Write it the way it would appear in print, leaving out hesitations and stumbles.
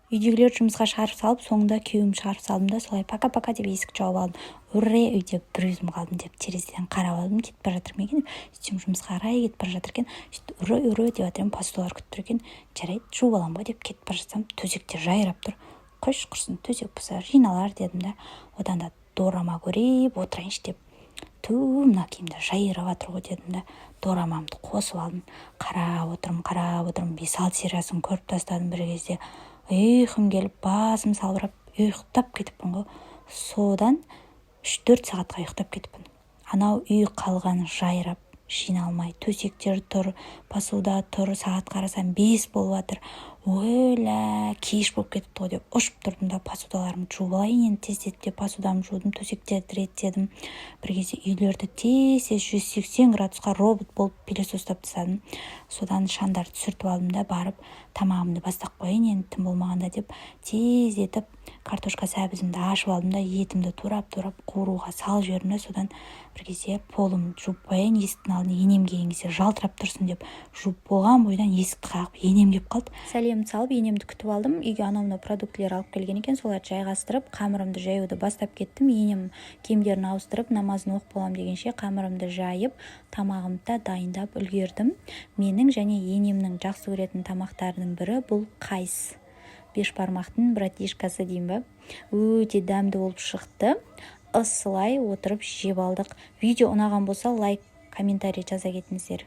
Үйдегілер жұмысқа шығарып салып, соңында күйеуім шығарып салдым да, солай пока-пока деп есікті жауып алдым. Уре, үйде бір өзім қалдым деп терезеден қарап алдым, кетіп бара жатыр ма екен. Сөйтсем жұмысқа қарай кетіп бара жатыр екен. Сөйтіп уре деп жатырмын, посудалар күтіп тұр екен. Жарайды, жуып аламын ғой деп кетіп бара жатсам, төсекте жайрап тұр. Қойшы құрсын, төсек болса жиналар дедім да, одан да дорама көріп отырайыншы деп. Мына киімді жайрап жатыр ғой дедім да, дорамамды қосып алдым. Қарап отырмын, 5-6 сериясын көріп тастадым бір кезде. Ұйқым келіп, басым салбырап, ұйықтап кетіппін ғой. Содан 3-4 сағатқа ұйықтап кетіппін. Анау үй қалған жайрап, жиналмай, төсектер тұр, посуда тұр, сағат қарасам 5 болып жатыр. Ойла, кеш болып кетіпті ғой деп ұшып тұрдым да, посудаларымды жуып алайын енді тездетіп деп посудамды жудым, төсектерді реттедім. Бір кезде үйлерді тез 180 градусқа робот болып пилосостап тастадым. Содан шандарды түсіртіп алдым да, барып тамағымды бастап қояйын енді тым болмағанда деп тездетіп картошка сәбізімді ашып алдым да, етімді турап қуыруға салып жібердім да, содан бір кезде полымды жуып қояйын, есіктің алдына енем келген кезде жалтырап тұрсын деп жуып болған бойдан есікті қағып енем келіп қалды. Сәлемді салып енемді күтіп алдым. Үйге анау продуктілер алып келген екен, соларды жайғастырып, қамырымды жаюды бастап кеттім. Енем киімдерін ауыстырып, намазын оқып боламын дегенше қамырымды жайып, тамағымды да дайындап үлгердім. Менің және енемнің жақсы көретін тамақтарының бірі бұл қайыс. 5 бармақтың братишкасы деймін ба. Өте дәмді болып шықты. Ысылай отырып жеп алдық. Видео ұнаған болса лайк, комментарий жаза кетіңіздер.